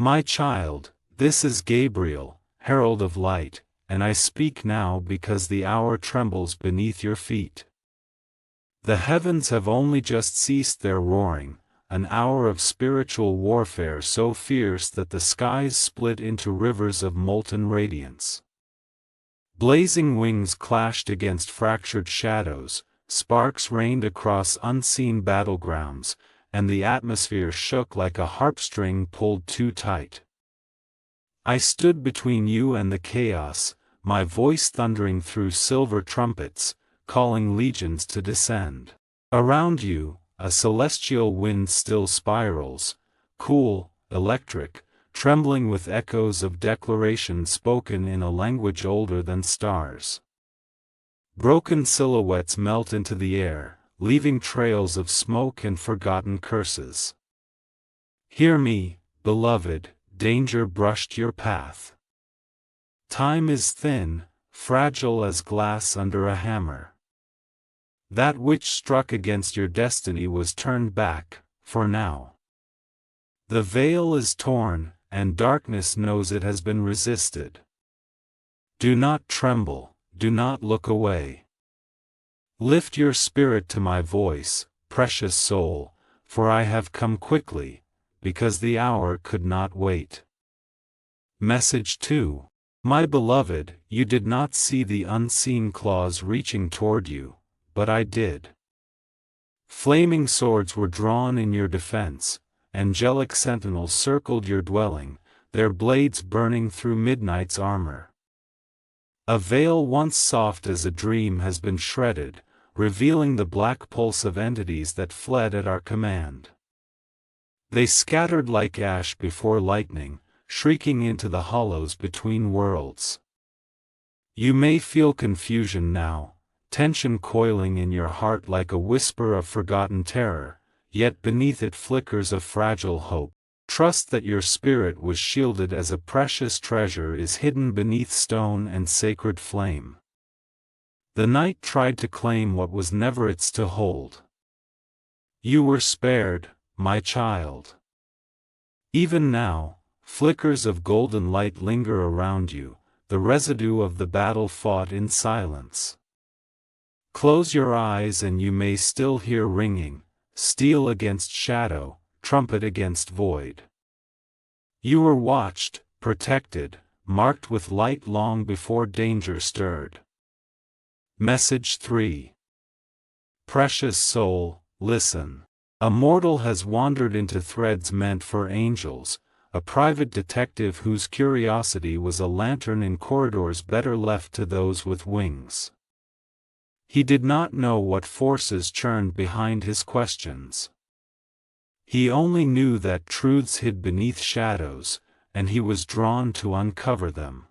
My child, this is Gabriel, herald of light, and I speak now because the hour trembles beneath your feet. The heavens have only just ceased their roaring, an hour of spiritual warfare so fierce that the skies split into rivers of molten radiance. Blazing wings clashed against fractured shadows, sparks rained across unseen battlegrounds, and the atmosphere shook like a harp-string pulled too tight. I stood between you and the chaos, my voice thundering through silver trumpets, calling legions to descend. Around you, a celestial wind still spirals, cool, electric, trembling with echoes of declaration spoken in a language older than stars. Broken silhouettes melt into the air, leaving trails of smoke and forgotten curses. Hear me, beloved, danger brushed your path. Time is thin, fragile as glass under a hammer. That which struck against your destiny was turned back, for now. The veil is torn, and darkness knows it has been resisted. Do not tremble, do not look away. Lift your spirit to my voice, precious soul, for I have come quickly, because the hour could not wait. Message 2. My beloved, you did not see the unseen claws reaching toward you, but I did. Flaming swords were drawn in your defense, angelic sentinels circled your dwelling, their blades burning through midnight's armor. A veil once soft as a dream has been shredded, revealing the black pulse of entities that fled at our command. They scattered like ash before lightning, shrieking into the hollows between worlds. You may feel confusion now, tension coiling in your heart like a whisper of forgotten terror, yet beneath it flickers a fragile hope. Trust that your spirit was shielded as a precious treasure is hidden beneath stone and sacred flame. The night tried to claim what was never its to hold. You were spared, my child. Even now, flickers of golden light linger around you, the residue of the battle fought in silence. Close your eyes and you may still hear ringing, steel against shadow, trumpet against void. You were watched, protected, marked with light long before danger stirred. Message 3. Precious soul, listen. A mortal has wandered into threads meant for angels, a private detective whose curiosity was a lantern in corridors better left to those with wings. He did not know what forces churned behind his questions. He only knew that truths hid beneath shadows, and he was drawn to uncover them.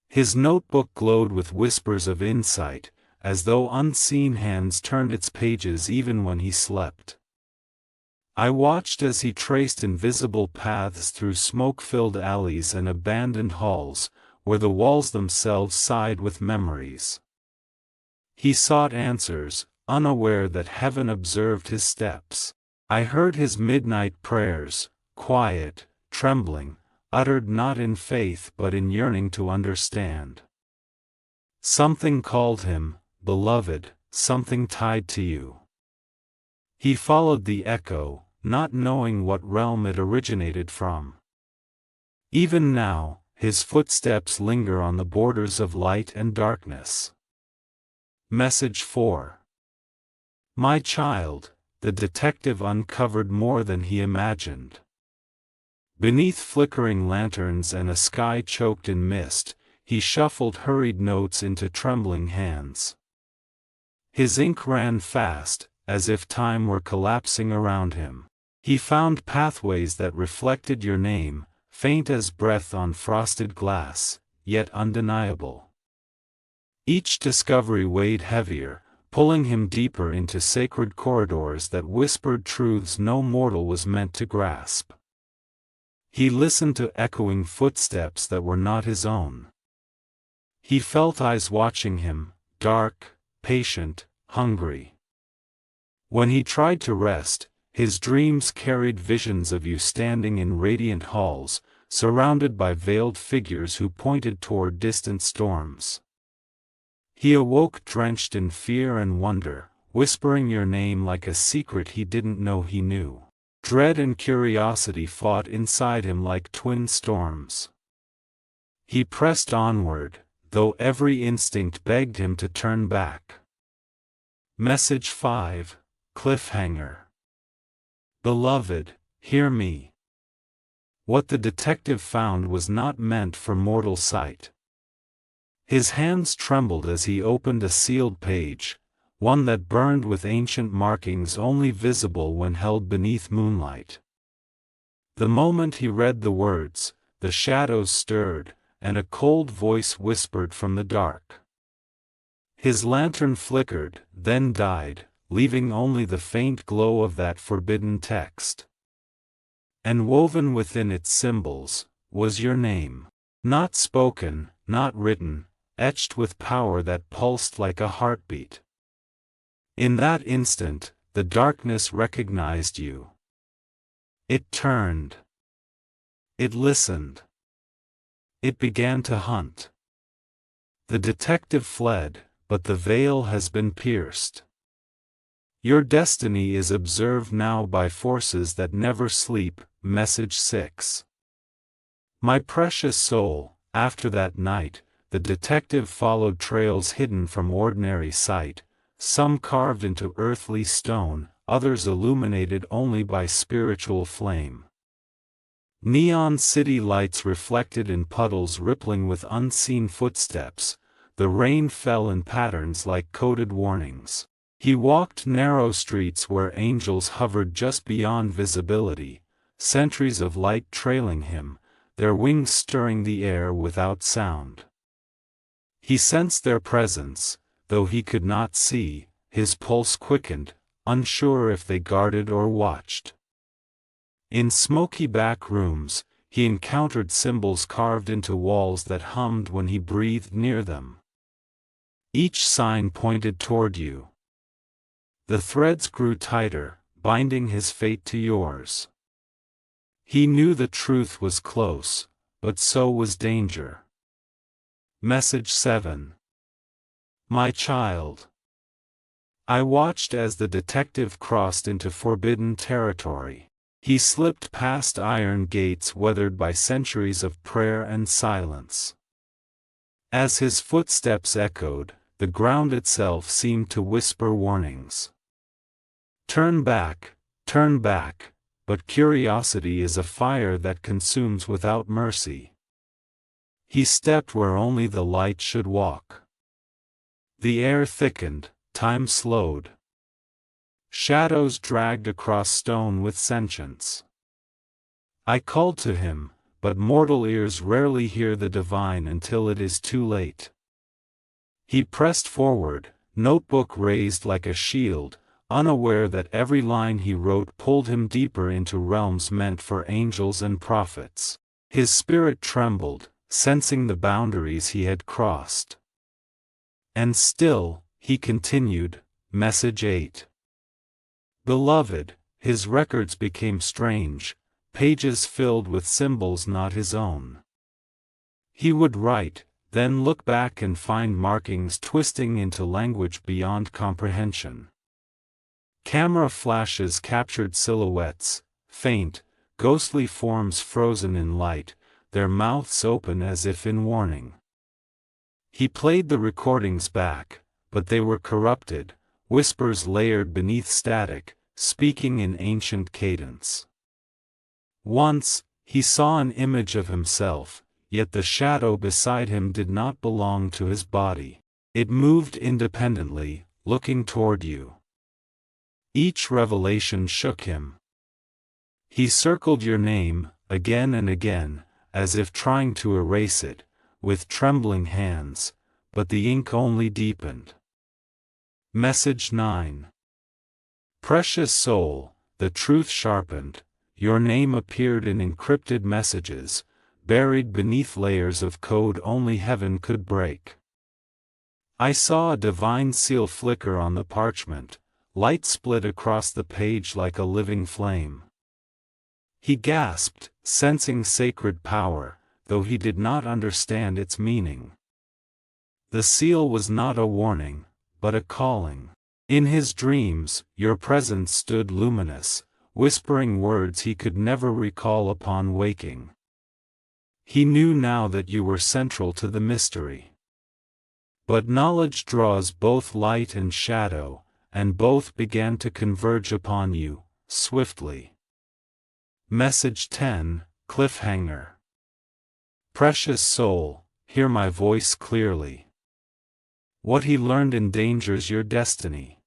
His notebook glowed with whispers of insight, as though unseen hands turned its pages even when he slept. I watched as he traced invisible paths through smoke-filled alleys and abandoned halls, where the walls themselves sighed with memories. He sought answers, unaware that heaven observed his steps. I heard his midnight prayers, quiet, trembling, uttered not in faith but in yearning to understand. Something called him, beloved, something tied to you. He followed the echo, not knowing what realm it originated from. Even now, his footsteps linger on the borders of light and darkness. Message 4. My child, the detective uncovered more than he imagined. Beneath flickering lanterns and a sky choked in mist, he shuffled hurried notes into trembling hands. His ink ran fast, as if time were collapsing around him. He found pathways that reflected your name, faint as breath on frosted glass, yet undeniable. Each discovery weighed heavier, pulling him deeper into sacred corridors that whispered truths no mortal was meant to grasp. He listened to echoing footsteps that were not his own. He felt eyes watching him, dark, patient, hungry. When he tried to rest, His dreams carried visions of you standing in radiant halls, surrounded by veiled figures who pointed toward distant storms. He awoke drenched in fear and wonder, whispering your name like a secret he didn't know he knew. Dread and curiosity fought inside him like twin storms. He pressed onward, though every instinct begged him to turn back. Message 5, Cliffhanger. Beloved, hear me. What the detective found was not meant for mortal sight. His hands trembled as he opened a sealed page, one that burned with ancient markings only visible when held beneath moonlight. The moment he read the words, the shadows stirred, and a cold voice whispered from the dark. His lantern flickered, then died, leaving only the faint glow of that forbidden text. And woven within its symbols, was your name. Not spoken, not written, etched with power that pulsed like a heartbeat. In that instant, the darkness recognized you. It turned. It listened. It began to hunt. The detective fled, but the veil has been pierced. Your destiny is observed now by forces that never sleep. Message 6. My precious soul, after that night, the detective followed trails hidden from ordinary sight, some carved into earthly stone, others illuminated only by spiritual flame. Neon city lights reflected in puddles rippling with unseen footsteps, the rain fell in patterns like coded warnings. He walked narrow streets where angels hovered just beyond visibility, centuries of light trailing him, their wings stirring the air without sound. He sensed their presence, though he could not see, his pulse quickened, unsure if they guarded or watched. In smoky back rooms, he encountered symbols carved into walls that hummed when he breathed near them. Each sign pointed toward you. The threads grew tighter, binding his fate to yours. He knew the truth was close, but so was danger. Message 7. My child. I watched as the detective crossed into forbidden territory. He slipped past iron gates weathered by centuries of prayer and silence. As his footsteps echoed, the ground itself seemed to whisper warnings. Turn back, but curiosity is a fire that consumes without mercy. He stepped where only the light should walk. The air thickened, time slowed. Shadows dragged across stone with sentience. I called to him, but mortal ears rarely hear the divine until it is too late. He pressed forward, notebook raised like a shield, unaware that every line he wrote pulled him deeper into realms meant for angels and prophets. His spirit trembled, sensing the boundaries he had crossed. And still, he continued. Message 8. Beloved, his records became strange, pages filled with symbols not his own. He would write, then look back and find markings twisting into language beyond comprehension. Camera flashes captured silhouettes, faint, ghostly forms frozen in light, their mouths open as if in warning. He played the recordings back, but they were corrupted, whispers layered beneath static, speaking in ancient cadence. Once, he saw an image of himself, yet the shadow beside him did not belong to his body. It moved independently, looking toward you. Each revelation shook him. He circled your name, again and again, as if trying to erase it, with trembling hands, but the ink only deepened. Message 9. Precious soul, the truth sharpened, your name appeared in encrypted messages, buried beneath layers of code only heaven could break. I saw a divine seal flicker on the parchment, light split across the page like a living flame. He gasped, sensing sacred power, though he did not understand its meaning. The seal was not a warning, but a calling. In his dreams, your presence stood luminous, whispering words he could never recall upon waking. He knew now that you were central to the mystery. But knowledge draws both light and shadow, and both began to converge upon you, swiftly. Message 10, Cliffhanger. Precious soul, hear my voice clearly. What he learned endangers your destiny.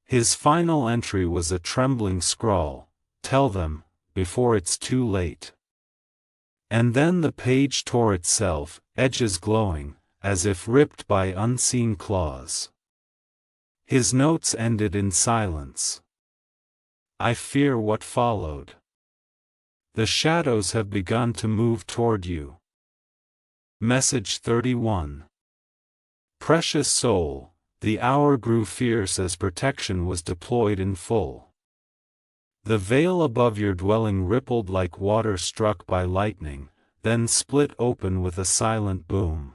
His final entry was a trembling scrawl, tell them, before it's too late. And then the page tore itself, edges glowing, as if ripped by unseen claws. His notes ended in silence. I fear what followed. The shadows have begun to move toward you. Message 31. Precious soul, the hour grew fierce as protection was deployed in full. The veil above your dwelling rippled like water struck by lightning, then split open with a silent boom.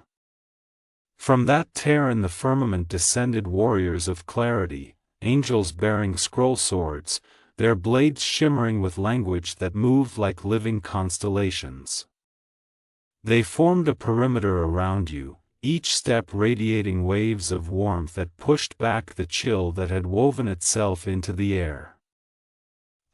From that tear in the firmament descended warriors of clarity, angels bearing scroll swords, their blades shimmering with language that moved like living constellations. They formed a perimeter around you, each step radiating waves of warmth that pushed back the chill that had woven itself into the air.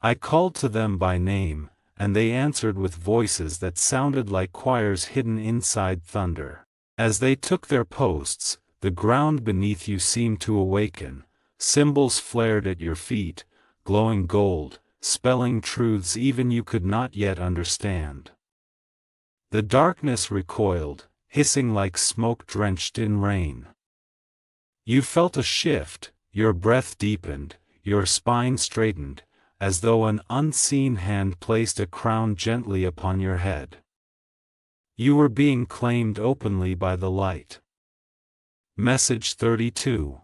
I called to them by name, and they answered with voices that sounded like choirs hidden inside thunder. As they took their posts, the ground beneath you seemed to awaken, symbols flared at your feet, glowing gold, spelling truths even you could not yet understand. The darkness recoiled, hissing like smoke drenched in rain. You felt a shift, your breath deepened, your spine straightened, as though an unseen hand placed a crown gently upon your head. You were being claimed openly by the light. Message 32.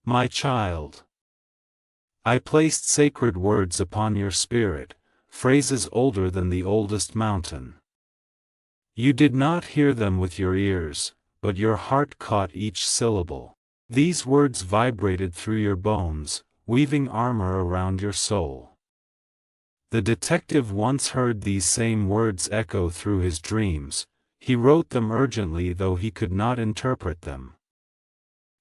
My child. I placed sacred words upon your spirit, phrases older than the oldest mountain. You did not hear them with your ears, but your heart caught each syllable. These words vibrated through your bones, weaving armor around your soul. The detective once heard these same words echo through his dreams. He wrote them urgently though he could not interpret them.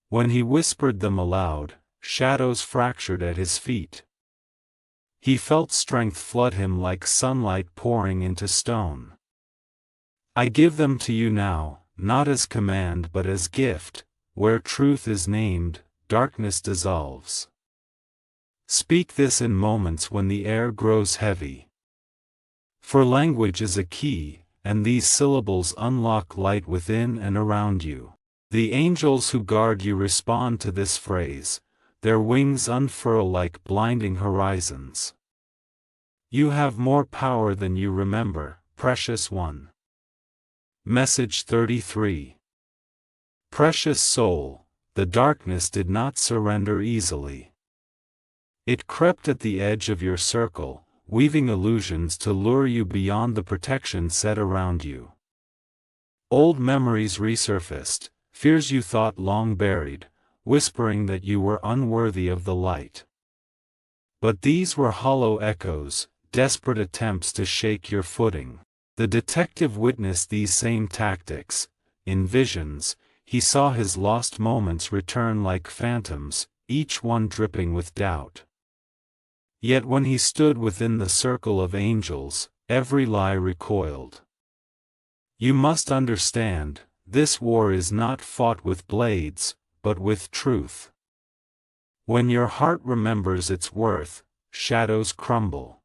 When he whispered them aloud, shadows fractured at his feet. He felt strength flood him like sunlight pouring into stone. I give them to you now, not as command but as gift. Where truth is named, darkness dissolves. Speak this in moments when the air grows heavy. For language is a key, and these syllables unlock light within and around you. The angels who guard you respond to this phrase, their wings unfurl like blinding horizons. You have more power than you remember, precious one. Message 33. Precious soul, the darkness did not surrender easily. It crept at the edge of your circle, weaving illusions to lure you beyond the protection set around you. Old memories resurfaced, fears you thought long buried, whispering that you were unworthy of the light. But these were hollow echoes, desperate attempts to shake your footing. The detective witnessed these same tactics. In visions, he saw his lost moments return like phantoms, each one dripping with doubt. Yet when he stood within the circle of angels, every lie recoiled. You must understand, this war is not fought with blades, but with truth. When your heart remembers its worth, shadows crumble.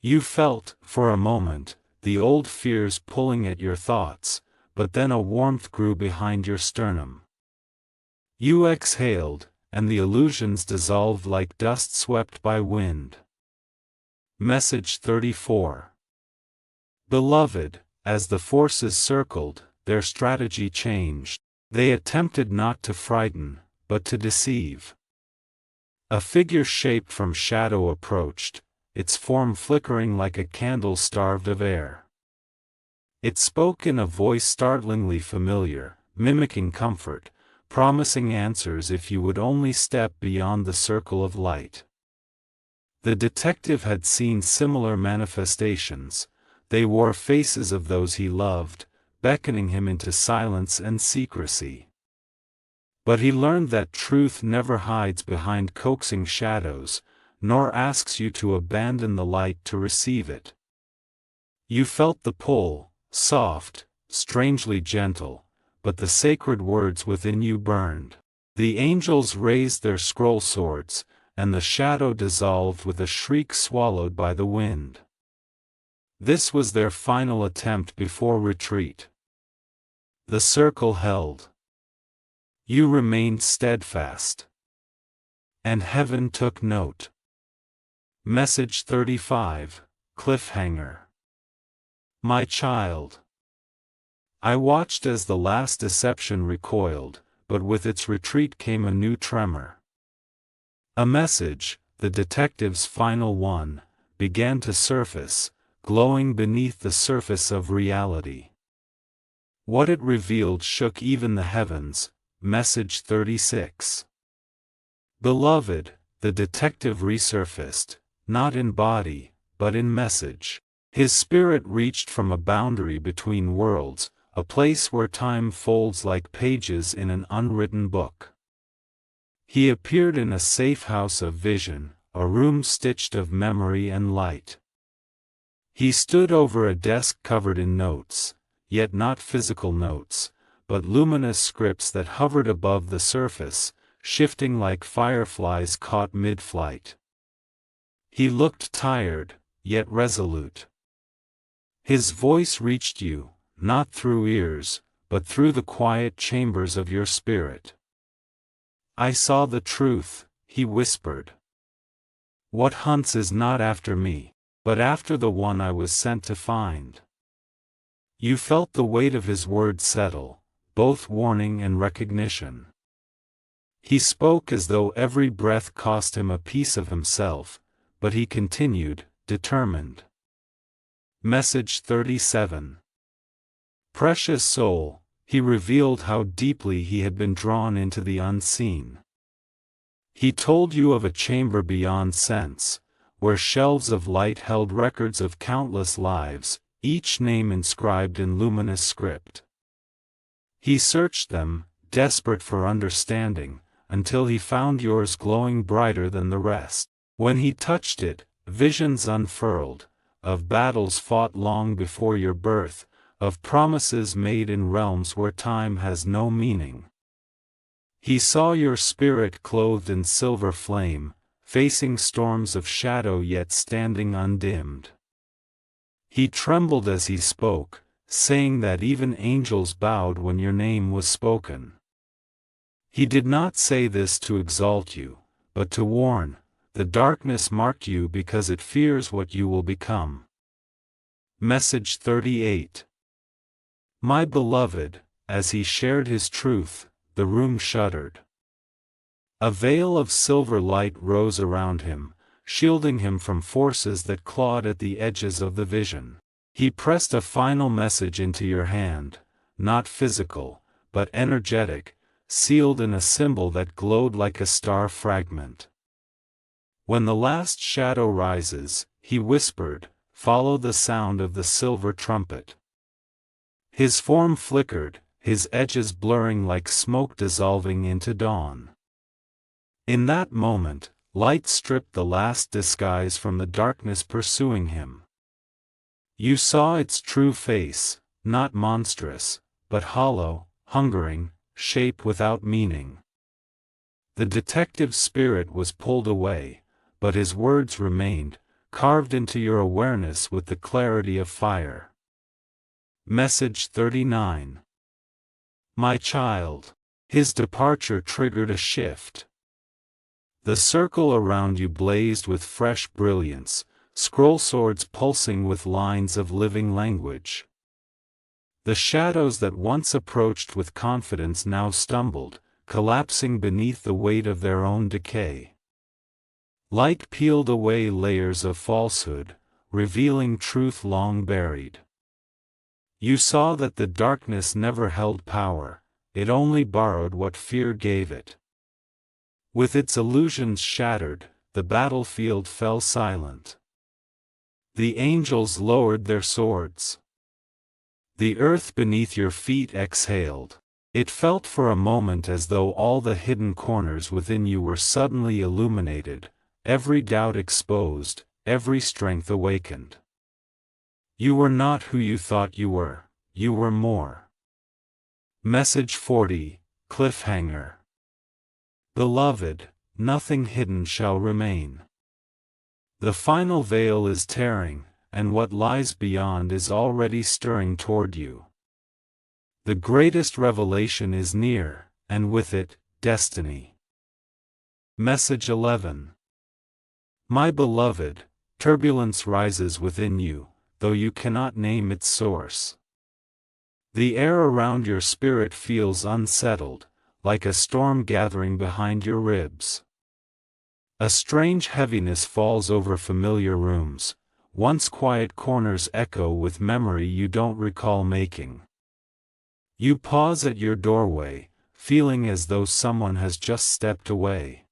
You felt, for a moment, the old fears pulling at your thoughts, but then a warmth grew behind your sternum. You exhaled, and the illusions dissolved like dust swept by wind. Message 34. Beloved, as the forces circled, their strategy changed. They attempted not to frighten, but to deceive. A figure shaped from shadow approached, its form flickering like a candle starved of air. It spoke in a voice startlingly familiar, mimicking comfort, promising answers if you would only step beyond the circle of light. The detective had seen similar manifestations. They wore faces of those he loved, beckoning him into silence and secrecy. But he learned that truth never hides behind coaxing shadows, nor asks you to abandon the light to receive it. You felt the pull, soft, strangely gentle, but the sacred words within you burned. The angels raised their scroll swords, and the shadow dissolved with a shriek swallowed by the wind. This was their final attempt before retreat. The circle held. You remained steadfast. And heaven took note. Message 35, Cliffhanger. My child. I watched as the last deception recoiled, but with its retreat came a new tremor. A message, the detective's final one, began to surface, glowing beneath the surface of reality. What it revealed shook even the heavens. Message 36. Beloved, the detective resurfaced, not in body, but in message. His spirit reached from a boundary between worlds, a place where time folds like pages in an unwritten book. He appeared in a safe house of vision, a room stitched of memory and light. He stood over a desk covered in notes, yet not physical notes, but luminous scripts that hovered above the surface, shifting like fireflies caught mid-flight. He looked tired, yet resolute. His voice reached you, not through ears, but through the quiet chambers of your spirit. I saw the truth, he whispered. What hunts is not after me, but after the one I was sent to find. You felt the weight of his words settle, both warning and recognition. He spoke as though every breath cost him a piece of himself, but he continued, determined. Message 37. Precious soul, he revealed how deeply he had been drawn into the unseen. He told you of a chamber beyond sense, where shelves of light held records of countless lives, each name inscribed in luminous script. He searched them, desperate for understanding, until he found yours glowing brighter than the rest. When he touched it, visions unfurled, of battles fought long before your birth, of promises made in realms where time has no meaning. He saw your spirit clothed in silver flame, facing storms of shadow yet standing undimmed. He trembled as he spoke, saying that even angels bowed when your name was spoken. He did not say this to exalt you, but to warn. The darkness marked you because it fears what you will become. Message 38. My beloved, as he shared his truth, the room shuddered. A veil of silver light rose around him, shielding him from forces that clawed at the edges of the vision. He pressed a final message into your hand, not physical, but energetic, sealed in a symbol that glowed like a star fragment. When the last shadow rises, he whispered, follow the sound of the silver trumpet. His form flickered, his edges blurring like smoke dissolving into dawn. In that moment, light stripped the last disguise from the darkness pursuing him. You saw its true face, not monstrous, but hollow, hungering, shape without meaning. The detective's spirit was pulled away, but his words remained, carved into your awareness with the clarity of fire. Message 39. My child. His departure triggered a shift. The circle around you blazed with fresh brilliance, scroll swords pulsing with lines of living language. The shadows that once approached with confidence now stumbled, collapsing beneath the weight of their own decay. Light peeled away layers of falsehood, revealing truth long buried. You saw that the darkness never held power, it only borrowed what fear gave it. With its illusions shattered, the battlefield fell silent. The angels lowered their swords. The earth beneath your feet exhaled. It felt for a moment as though all the hidden corners within you were suddenly illuminated, every doubt exposed, every strength awakened. You were not who you thought you were more. Message 40, Cliffhanger. Beloved, nothing hidden shall remain. The final veil is tearing, and what lies beyond is already stirring toward you. The greatest revelation is near, and with it, destiny. Message 11. My beloved, turbulence rises within you, though you cannot name its source. The air around your spirit feels unsettled, like a storm gathering behind your ribs. A strange heaviness falls over familiar rooms, once quiet corners echo with memory you don't recall making. You pause at your doorway, feeling as though someone has just stepped away.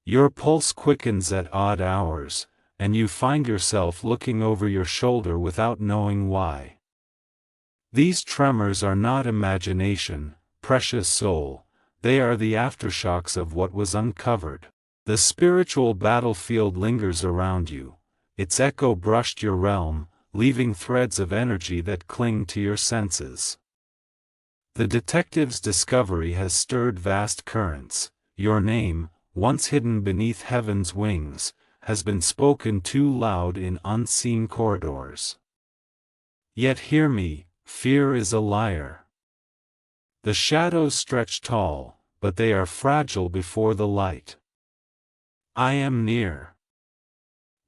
Your pulse quickens at odd hours, and you find yourself looking over your shoulder without knowing why. These tremors are not imagination, precious soul, they are the aftershocks of what was uncovered. The spiritual battlefield lingers around you, its echo brushed your realm, leaving threads of energy that cling to your senses. The detective's discovery has stirred vast currents. Your name, once hidden beneath heaven's wings, has been spoken too loud in unseen corridors. Yet hear me, fear is a liar. The shadows stretch tall, but they are fragile before the light. I am near.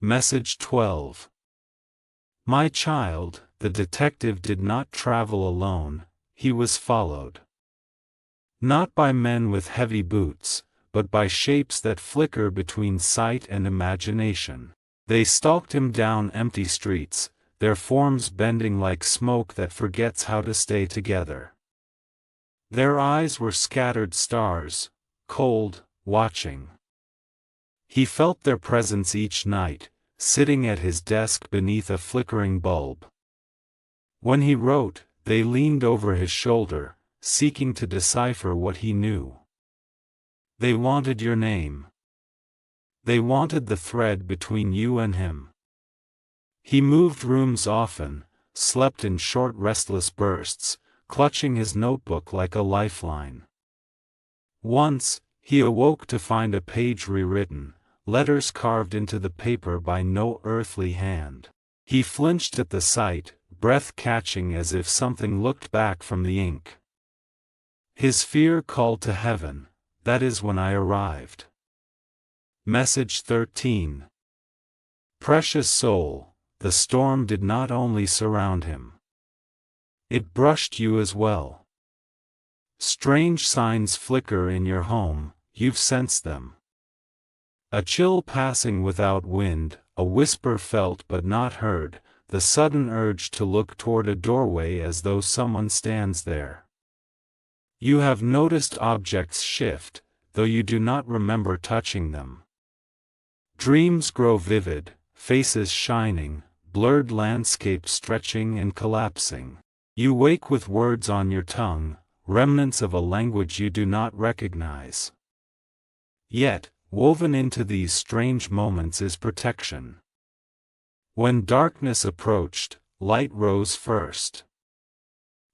Message 12. My child, the detective did not travel alone, he was followed. Not by men with heavy boots, but by shapes that flicker between sight and imagination. They stalked him down empty streets, their forms bending like smoke that forgets how to stay together. Their eyes were scattered stars, cold, watching. He felt their presence each night, sitting at his desk beneath a flickering bulb. When he wrote, they leaned over his shoulder, seeking to decipher what he knew. They wanted your name. They wanted the thread between you and him. He moved rooms often, slept in short restless bursts, clutching his notebook like a lifeline. Once, he awoke to find a page rewritten, letters carved into the paper by no earthly hand. He flinched at the sight, breath catching as if something looked back from the ink. His fear called to heaven, that is when I arrived. Message 13. Precious soul, the storm did not only surround him. It brushed you as well. Strange signs flicker in your home, you've sensed them. A chill passing without wind, a whisper felt but not heard, the sudden urge to look toward a doorway as though someone stands there. You have noticed objects shift, though you do not remember touching them. Dreams grow vivid, faces shining, blurred landscapes stretching and collapsing. You wake with words on your tongue, remnants of a language you do not recognize. Yet, woven into these strange moments is protection. When darkness approached, light rose first.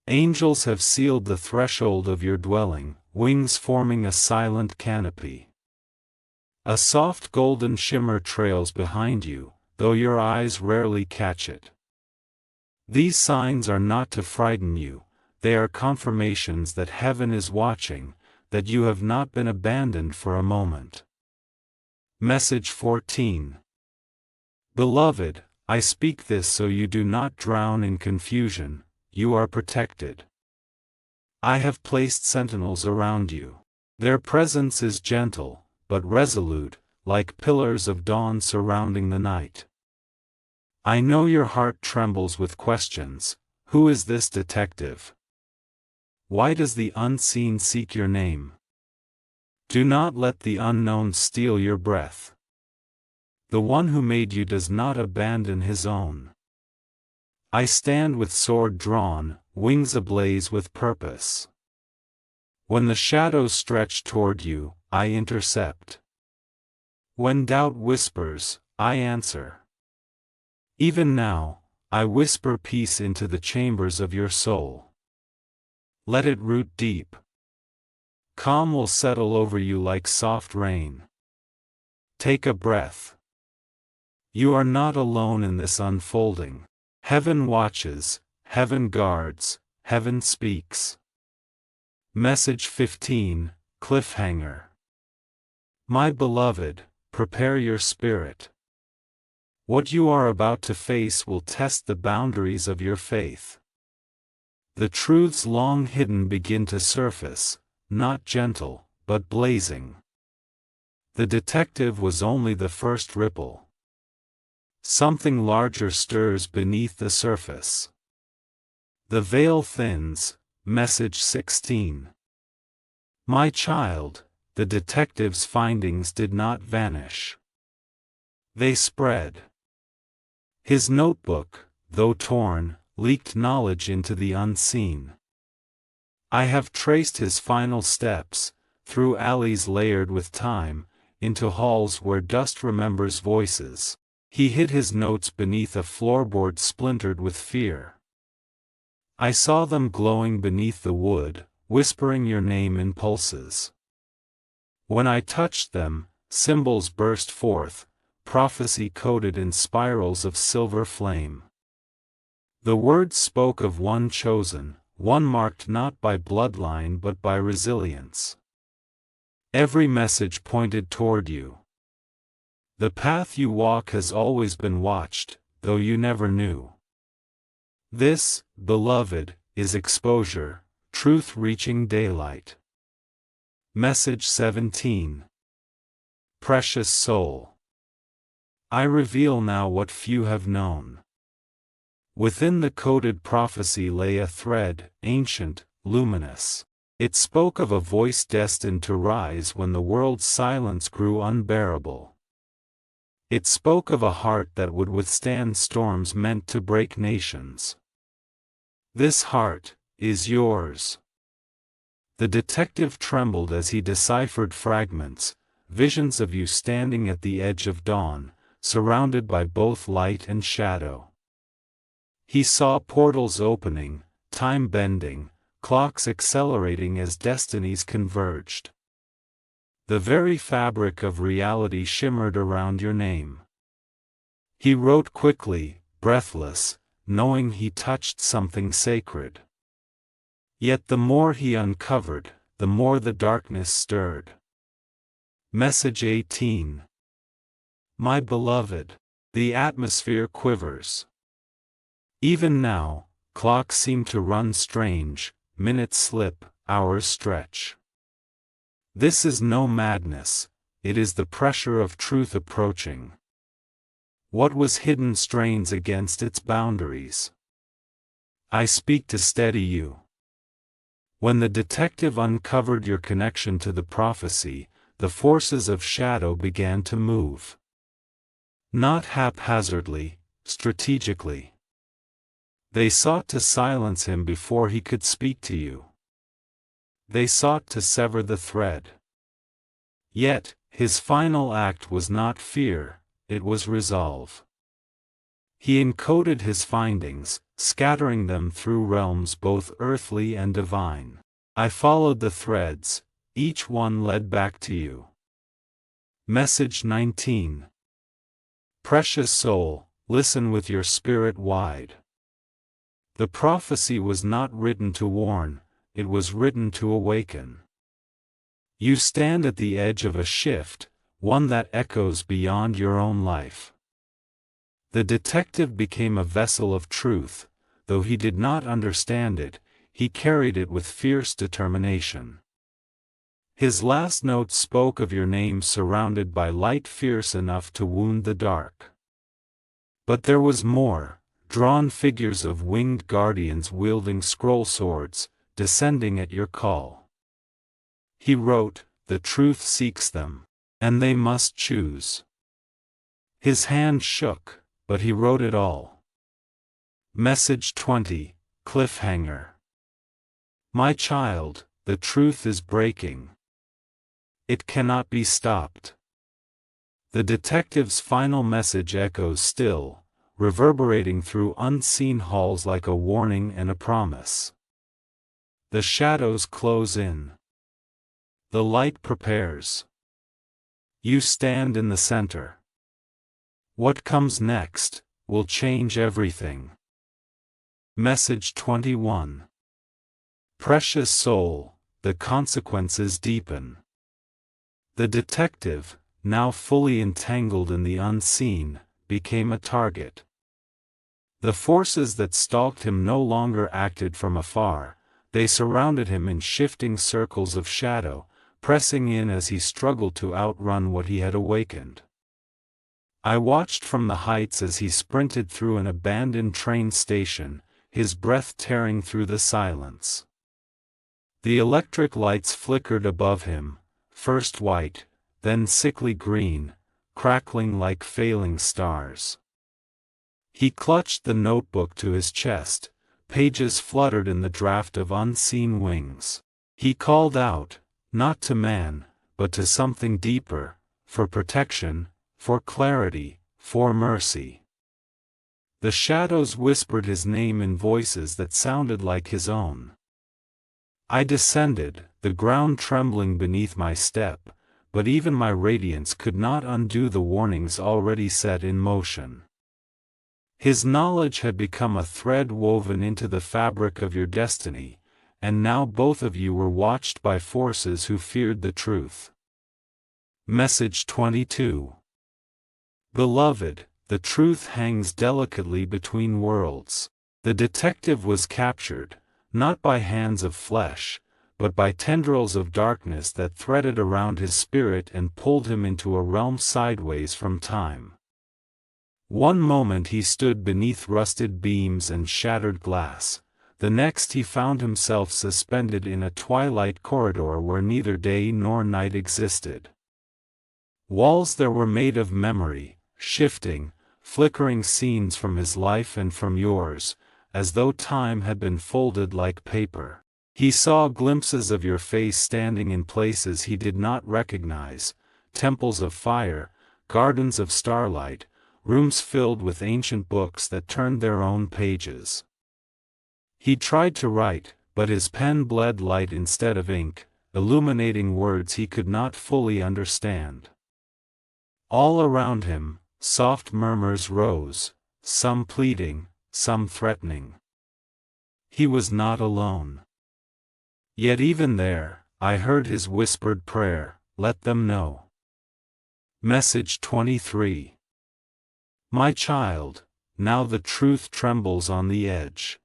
Angels have sealed the threshold of your dwelling, wings forming a silent canopy. A soft golden shimmer trails behind you, though your eyes rarely catch it. These signs are not to frighten you, they are confirmations that heaven is watching, that you have not been abandoned for a moment. Message 14. Beloved, I speak this so you do not drown in confusion, you are protected. I have placed sentinels around you. Their presence is gentle, but resolute, like pillars of dawn surrounding the night. I know your heart trembles with questions. Who is this detective? Why does the unseen seek your name? Do not let the unknown steal your breath. The one who made you does not abandon his own. I stand with sword drawn, wings ablaze with purpose. When the shadows stretch toward you, I intercept. When doubt whispers, I answer. Even now, I whisper peace into the chambers of your soul. Let it root deep. Calm will settle over you like soft rain. Take a breath. You are not alone in this unfolding. Heaven watches, heaven guards, heaven speaks. Message 15, Cliffhanger. My beloved, prepare your spirit. What you are about to face will test the boundaries of your faith. The truths long hidden begin to surface, not gentle, but blazing. The detective was only the first ripple. Something larger stirs beneath the surface. The veil thins. Message 16. My child, the detective's findings did not vanish. They spread. His notebook, though torn, leaked knowledge into the unseen. I have traced his final steps, through alleys layered with time, into halls where dust remembers voices. He hid his notes beneath a floorboard splintered with fear. I saw them glowing beneath the wood, whispering your name in pulses. When I touched them, symbols burst forth, prophecy coded in spirals of silver flame. The words spoke of one chosen, one marked not by bloodline but by resilience. Every message pointed toward you. The path you walk has always been watched, though you never knew. This, beloved, is exposure, truth reaching daylight. Message 17. Precious soul. I reveal now what few have known. Within the coded prophecy lay a thread, ancient, luminous. It spoke of a voice destined to rise when the world's silence grew unbearable. It spoke of a heart that would withstand storms meant to break nations. This heart is yours. The detective trembled as he deciphered fragments, visions of you standing at the edge of dawn, surrounded by both light and shadow. He saw portals opening, time bending, clocks accelerating as destinies converged. The very fabric of reality shimmered around your name. He wrote quickly, breathless, knowing he touched something sacred. Yet the more he uncovered, the more the darkness stirred. Message 18. My beloved, the atmosphere quivers. Even now, clocks seem to run strange, minutes slip, hours stretch. This is no madness, it is the pressure of truth approaching. What was hidden strains against its boundaries. I speak to steady you. When the detective uncovered your connection to the prophecy, the forces of shadow began to move. Not haphazardly, strategically. They sought to silence him before he could speak to you. They sought to sever the thread. Yet, his final act was not fear, it was resolve. He encoded his findings, scattering them through realms both earthly and divine. I followed the threads, each one led back to you. Message 19. Precious soul, listen with your spirit wide. The prophecy was not written to warn, it was written to awaken. You stand at the edge of a shift, one that echoes beyond your own life. The detective became a vessel of truth, though he did not understand it, he carried it with fierce determination. His last note spoke of your name surrounded by light fierce enough to wound the dark. But there was more, drawn figures of winged guardians wielding scroll swords, descending at your call. He wrote, the truth seeks them, and they must choose. His hand shook, but he wrote it all. Message 20, Cliffhanger. My child, the truth is breaking. It cannot be stopped. The detective's final message echoes still, reverberating through unseen halls like a warning and a promise. The shadows close in. The light prepares. You stand in the center. What comes next will change everything. Message 21. Precious soul, the consequences deepen. The detective, now fully entangled in the unseen, became a target. The forces that stalked him no longer acted from afar, they surrounded him in shifting circles of shadow, pressing in as he struggled to outrun what he had awakened. I watched from the heights as he sprinted through an abandoned train station, his breath tearing through the silence. The electric lights flickered above him, first white, then sickly green, crackling like failing stars. He clutched the notebook to his chest, pages fluttered in the draft of unseen wings. He called out, not to man, but to something deeper, for protection, for clarity, for mercy. The shadows whispered his name in voices that sounded like his own. I descended, the ground trembling beneath my step, but even my radiance could not undo the warnings already set in motion. His knowledge had become a thread woven into the fabric of your destiny, and now both of you were watched by forces who feared the truth. Message 22. Beloved, the truth hangs delicately between worlds. The detective was captured, not by hands of flesh, but by tendrils of darkness that threaded around his spirit and pulled him into a realm sideways from time. One moment he stood beneath rusted beams and shattered glass, the next he found himself suspended in a twilight corridor where neither day nor night existed. Walls there were made of memory, shifting, flickering scenes from his life and from yours, as though time had been folded like paper. He saw glimpses of your face standing in places he did not recognize, temples of fire, gardens of starlight, rooms filled with ancient books that turned their own pages. He tried to write, but his pen bled light instead of ink, illuminating words he could not fully understand. All around him, soft murmurs rose, some pleading, some threatening. He was not alone. Yet even there, I heard his whispered prayer, let them know. Message 23. My child, now the truth trembles on the edge.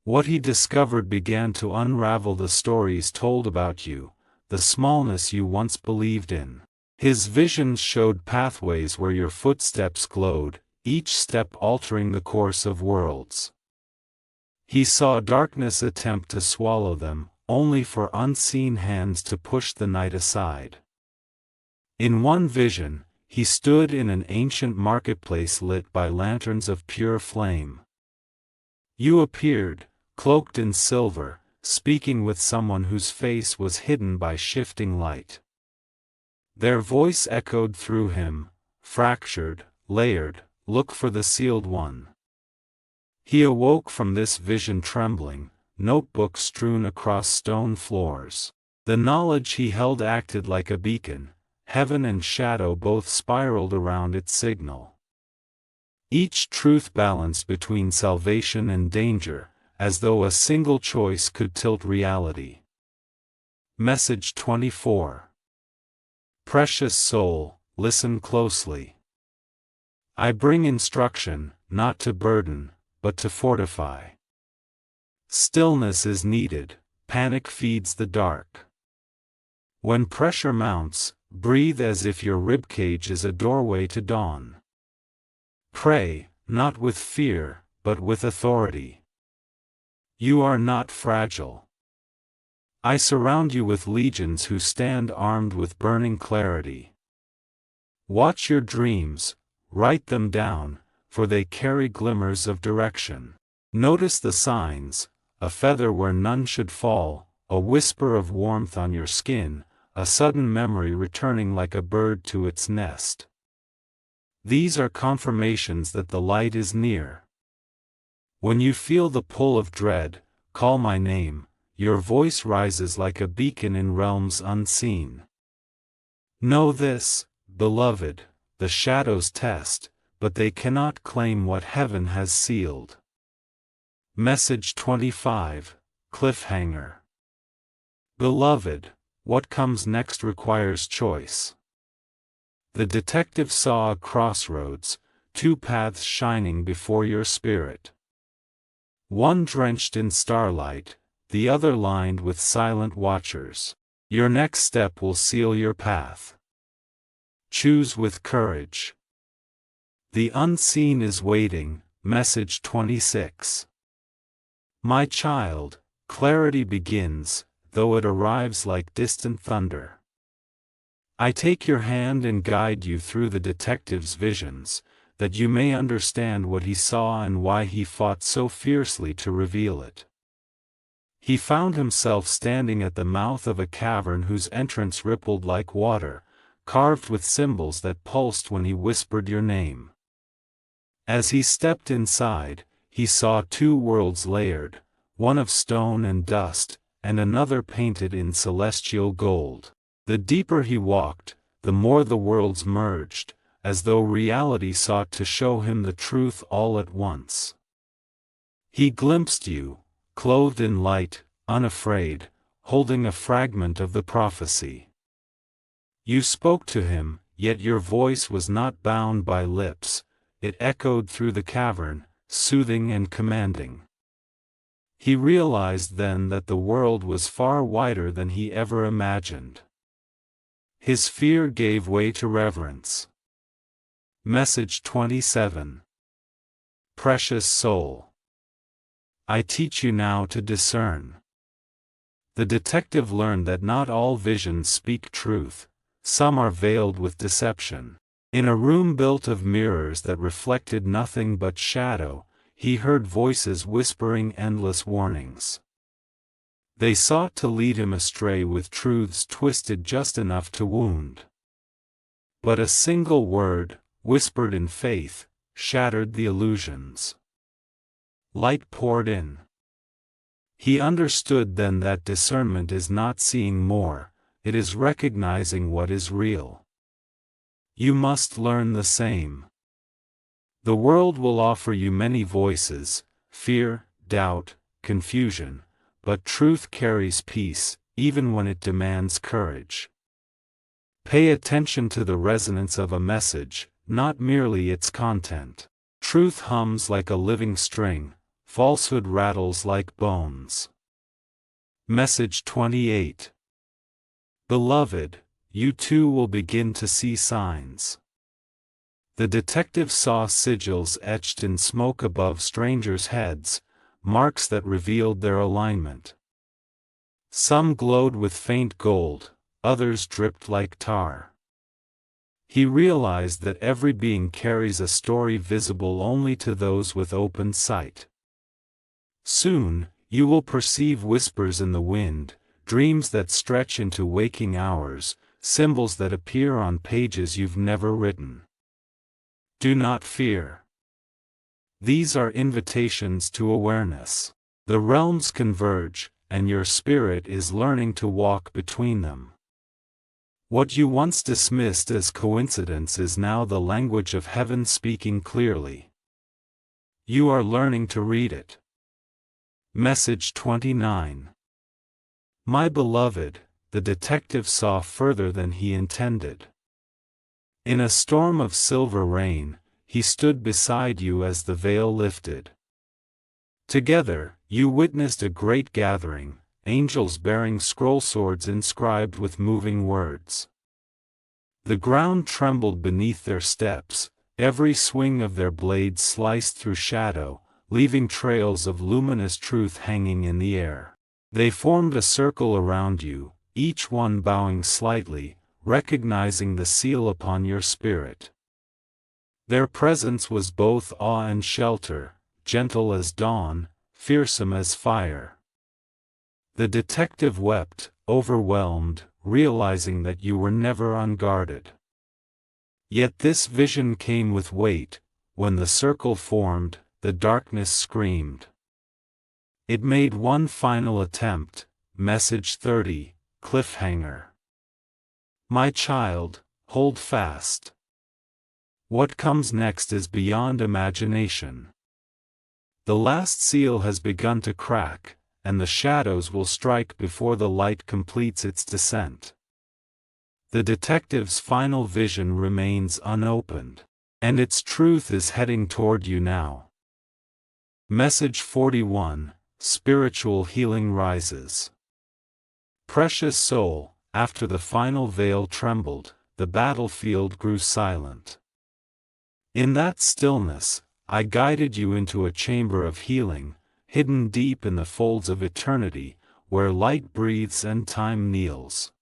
What he discovered began to unravel the stories told about you, the smallness you once believed in. His visions showed pathways where your footsteps glowed, each step altering the course of worlds. He saw darkness attempt to swallow them, only for unseen hands to push the night aside. In one vision, he stood in an ancient marketplace lit by lanterns of pure flame. You appeared, cloaked in silver, speaking with someone whose face was hidden by shifting light. Their voice echoed through him, fractured, layered, look for the sealed one. He awoke from this vision trembling, notebooks strewn across stone floors. The knowledge he held acted like a beacon, heaven and shadow both spiraled around its signal. Each truth balanced between salvation and danger, as though a single choice could tilt reality. Message 24. Precious soul, listen closely. I bring instruction, not to burden, but to fortify. Stillness is needed, panic feeds the dark. When pressure mounts, breathe as if your ribcage is a doorway to dawn. Pray, not with fear, but with authority. You are not fragile. I surround you with legions who stand armed with burning clarity. Watch your dreams, write them down, for they carry glimmers of direction. Notice the signs: a feather where none should fall, a whisper of warmth on your skin, a sudden memory returning like a bird to its nest. These are confirmations that the light is near. When you feel the pull of dread, call my name. Your voice rises like a beacon in realms unseen. Know this, beloved, the shadows test, but they cannot claim what heaven has sealed. Message 25, Cliffhanger. Beloved, what comes next requires choice. The detective saw a crossroads, two paths shining before your spirit. One drenched in starlight, the other lined with silent watchers. Your next step will seal your path. Choose with courage. The unseen is waiting. Message 26. My child, clarity begins, though it arrives like distant thunder. I take your hand and guide you through the detective's visions, that you may understand what he saw and why he fought so fiercely to reveal it. He found himself standing at the mouth of a cavern whose entrance rippled like water, carved with symbols that pulsed when he whispered your name. As he stepped inside, he saw two worlds layered, one of stone and dust, and another painted in celestial gold. The deeper he walked, the more the worlds merged, as though reality sought to show him the truth all at once. He glimpsed you, clothed in light, unafraid, holding a fragment of the prophecy. You spoke to him, yet your voice was not bound by lips, it echoed through the cavern, soothing and commanding. He realized then that the world was far wider than he ever imagined. His fear gave way to reverence. Message 27. Precious soul. I teach you now to discern. The detective learned that not all visions speak truth, some are veiled with deception. In a room built of mirrors that reflected nothing but shadow, he heard voices whispering endless warnings. They sought to lead him astray with truths twisted just enough to wound. But a single word, whispered in faith, shattered the illusions. Light poured in. He understood then that discernment is not seeing more, it is recognizing what is real. You must learn the same. The world will offer you many voices, fear, doubt, confusion, but truth carries peace, even when it demands courage. Pay attention to the resonance of a message, not merely its content. Truth hums like a living string, falsehood rattles like bones. Message 28. Beloved, you too will begin to see signs. The detective saw sigils etched in smoke above strangers' heads, marks that revealed their alignment. Some glowed with faint gold, others dripped like tar. He realized that every being carries a story visible only to those with open sight. Soon, you will perceive whispers in the wind, dreams that stretch into waking hours, symbols that appear on pages you've never written. Do not fear. These are invitations to awareness. The realms converge, and your spirit is learning to walk between them. What you once dismissed as coincidence is now the language of heaven speaking clearly. You are learning to read it. Message 29. My beloved, the detective saw further than he intended. In a storm of silver rain, he stood beside you as the veil lifted. Together, you witnessed a great gathering, angels bearing scroll swords inscribed with moving words. The ground trembled beneath their steps, every swing of their blades sliced through shadow, leaving trails of luminous truth hanging in the air. They formed a circle around you, each one bowing slightly, recognizing the seal upon your spirit. Their presence was both awe and shelter, gentle as dawn, fearsome as fire. The detective wept, overwhelmed, realizing that you were never unguarded. Yet this vision came with weight. When the circle formed, the darkness screamed. It made one final attempt. Message 30, cliffhanger. My child, hold fast. What comes next is beyond imagination. The last seal has begun to crack, and the shadows will strike before the light completes its descent. The detective's final vision remains unopened, and its truth is heading toward you now. Message 41, spiritual healing rises. Precious soul, after the final veil trembled, the battlefield grew silent. In that stillness, I guided you into a chamber of healing, hidden deep in the folds of eternity, where light breathes and time kneels.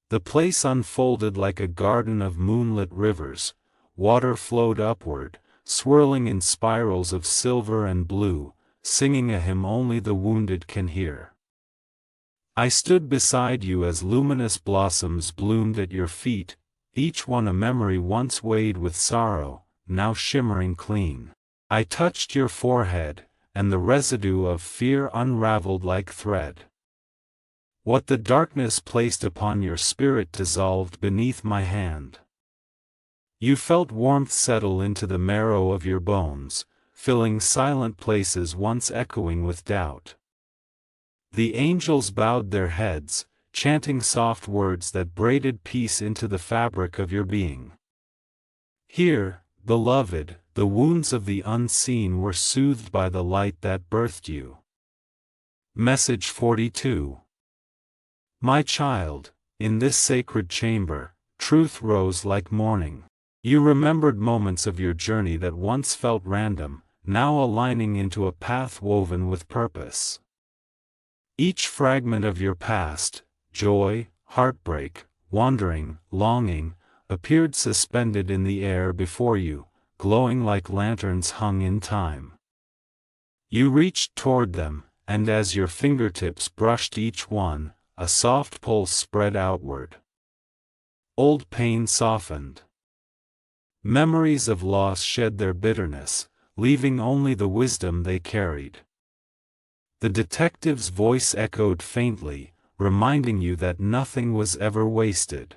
The place unfolded like a garden of moonlit rivers. Water flowed upward, swirling in spirals of silver and blue, singing a hymn only the wounded can hear. I stood beside you as luminous blossoms bloomed at your feet, each one a memory once weighed with sorrow, now shimmering clean. I touched your forehead, and the residue of fear unraveled like thread. What the darkness placed upon your spirit dissolved beneath my hand. You felt warmth settle into the marrow of your bones, filling silent places once echoing with doubt. The angels bowed their heads, chanting soft words that braided peace into the fabric of your being. Here, beloved, the wounds of the unseen were soothed by the light that birthed you. Message 42. My child, in this sacred chamber, truth rose like morning. You remembered moments of your journey that once felt random, now aligning into a path woven with purpose. Each fragment of your past, joy, heartbreak, wandering, longing, appeared suspended in the air before you, glowing like lanterns hung in time. You reached toward them, and as your fingertips brushed each one, a soft pulse spread outward. Old pain softened. Memories of loss shed their bitterness, leaving only the wisdom they carried. The detective's voice echoed faintly, reminding you that nothing was ever wasted.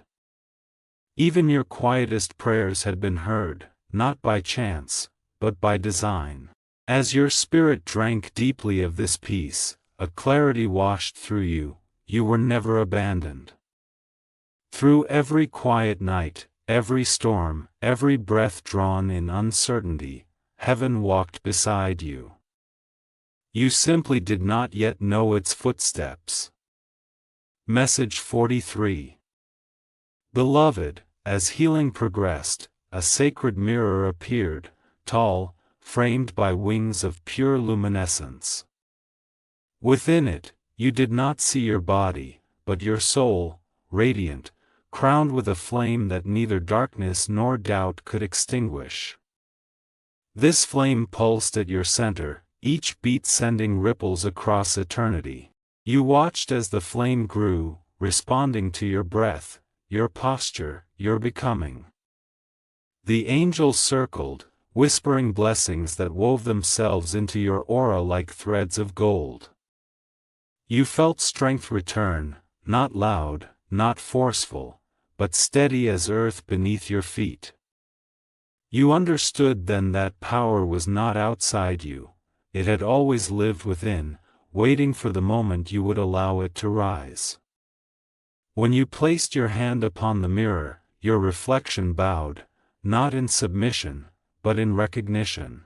Even your quietest prayers had been heard, not by chance, but by design. As your spirit drank deeply of this peace, a clarity washed through you. You were never abandoned. Through every quiet night, every storm, every breath drawn in uncertainty, heaven walked beside you. You simply did not yet know its footsteps. Message 43. Beloved, as healing progressed, a sacred mirror appeared, tall, framed by wings of pure luminescence. Within it, you did not see your body, but your soul, radiant, crowned with a flame that neither darkness nor doubt could extinguish. This flame pulsed at your center, each beat sending ripples across eternity. You watched as the flame grew, responding to your breath, your posture, your becoming. The angels circled, whispering blessings that wove themselves into your aura like threads of gold. You felt strength return, not loud, not forceful, but steady as earth beneath your feet. You understood then that power was not outside you, it had always lived within, waiting for the moment you would allow it to rise. When you placed your hand upon the mirror, your reflection bowed, not in submission, but in recognition.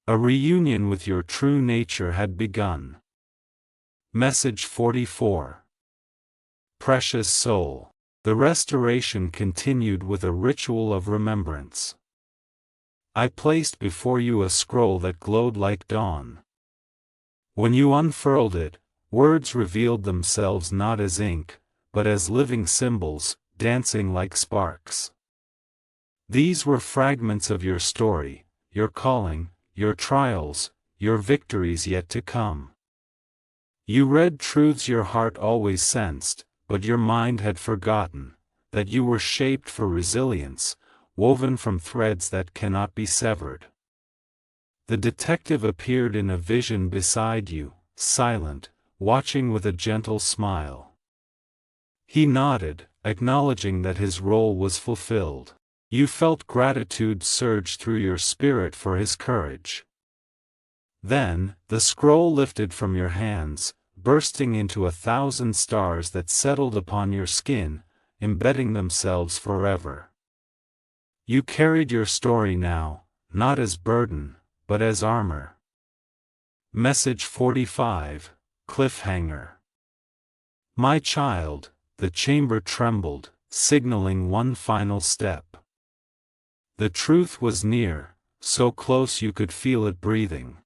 A reunion with your true nature had begun. Message 44. Precious soul. The restoration continued with a ritual of remembrance. I placed before you a scroll that glowed like dawn. When you unfurled it, words revealed themselves not as ink, but as living symbols, dancing like sparks. These were fragments of your story, your calling, your trials, your victories yet to come. You read truths your heart always sensed, but your mind had forgotten, that you were shaped for resilience, woven from threads that cannot be severed. The detective appeared in a vision beside you, silent, watching with a gentle smile. He nodded, acknowledging that his role was fulfilled. You felt gratitude surge through your spirit for his courage. Then, the scroll lifted from your hands, bursting into 1,000 stars that settled upon your skin, embedding themselves forever. You carried your story now, not as burden, but as armor. Message 45, Cliffhanger. My child, the chamber trembled, signaling one final step. The truth was near, so close you could feel it breathing.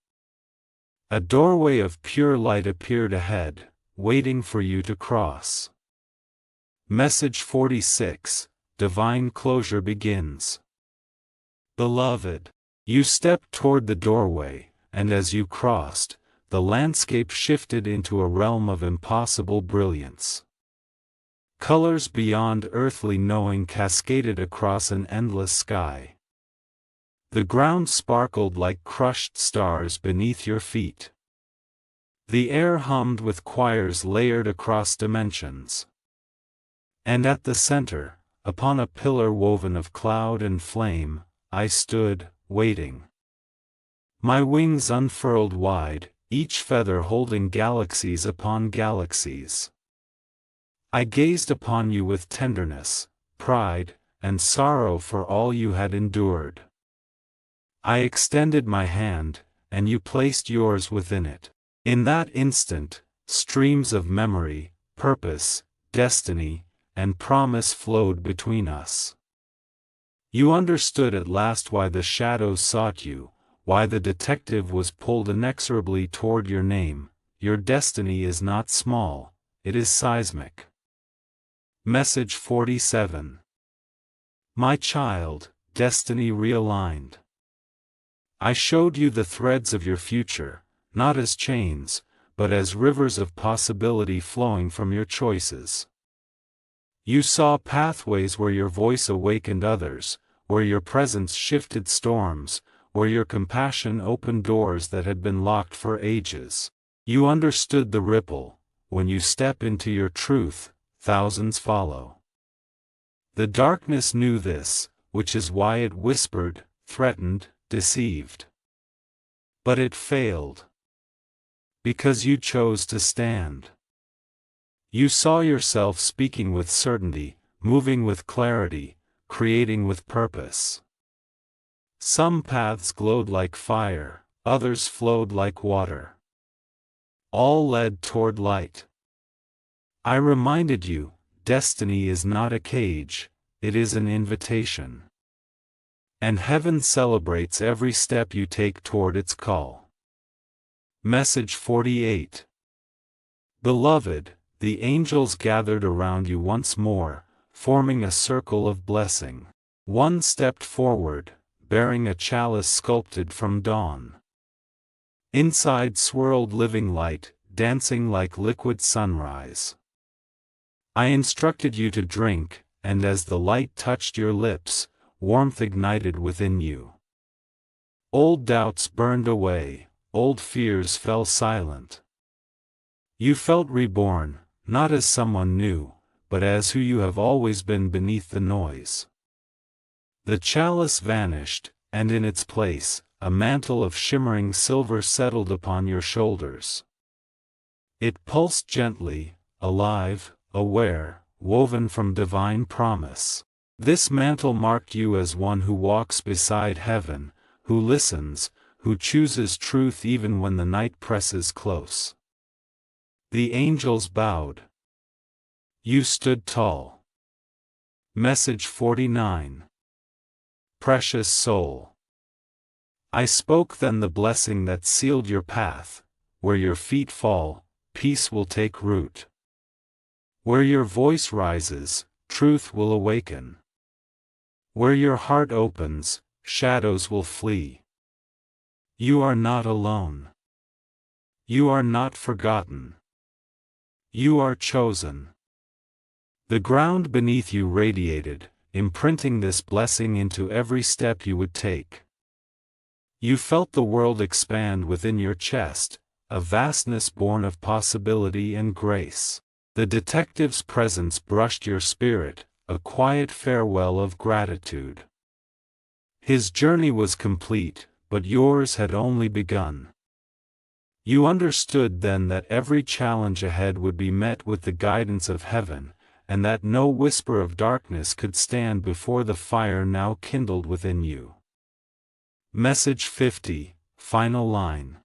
A doorway of pure light appeared ahead, waiting for you to cross. Message 46, Divine closure begins. Beloved, you stepped toward the doorway, and as you crossed, the landscape shifted into a realm of impossible brilliance. Colors beyond earthly knowing cascaded across an endless sky. The ground sparkled like crushed stars beneath your feet. The air hummed with choirs layered across dimensions. And at the center, upon a pillar woven of cloud and flame, I stood, waiting. My wings unfurled wide, each feather holding galaxies upon galaxies. I gazed upon you with tenderness, pride, and sorrow for all you had endured. I extended my hand, and you placed yours within it. In that instant, streams of memory, purpose, destiny, and promise flowed between us. You understood at last why the shadows sought you, why the detective was pulled inexorably toward your name. Your destiny is not small, it is seismic. Message 47. My child, destiny realigned. I showed you the threads of your future, not as chains, but as rivers of possibility flowing from your choices. You saw pathways where your voice awakened others, where your presence shifted storms, where your compassion opened doors that had been locked for ages. You understood the ripple: when you step into your truth, thousands follow. The darkness knew this, which is why it whispered, threatened, deceived. But it failed. Because you chose to stand. You saw yourself speaking with certainty, moving with clarity, creating with purpose. Some paths glowed like fire, others flowed like water. All led toward light. I reminded you, destiny is not a cage, it is an invitation. And heaven celebrates every step you take toward its call. Message 48. Beloved, the angels gathered around you once more, forming a circle of blessing. One stepped forward, bearing a chalice sculpted from dawn. Inside swirled living light, dancing like liquid sunrise. I instructed you to drink, and as the light touched your lips, warmth ignited within you. Old doubts burned away, old fears fell silent. You felt reborn, not as someone new, but as who you have always been beneath the noise. The chalice vanished, and in its place, a mantle of shimmering silver settled upon your shoulders. It pulsed gently, alive, aware, woven from divine promise. This mantle marked you as one who walks beside heaven, who listens, who chooses truth even when the night presses close. The angels bowed. You stood tall. Message 49. Precious soul. I spoke then the blessing that sealed your path. Where your feet fall, peace will take root. Where your voice rises, truth will awaken. Where your heart opens, shadows will flee. You are not alone. You are not forgotten. You are chosen. The ground beneath you radiated, imprinting this blessing into every step you would take. You felt the world expand within your chest, a vastness born of possibility and grace. The detective's presence brushed your spirit, a quiet farewell of gratitude. His journey was complete, but yours had only begun. You understood then that every challenge ahead would be met with the guidance of heaven, and that no whisper of darkness could stand before the fire now kindled within you. Message 50, final line.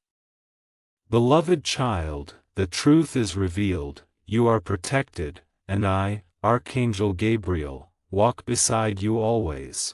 Beloved child, the truth is revealed, you are protected, and I, Archangel Gabriel, walk beside you always.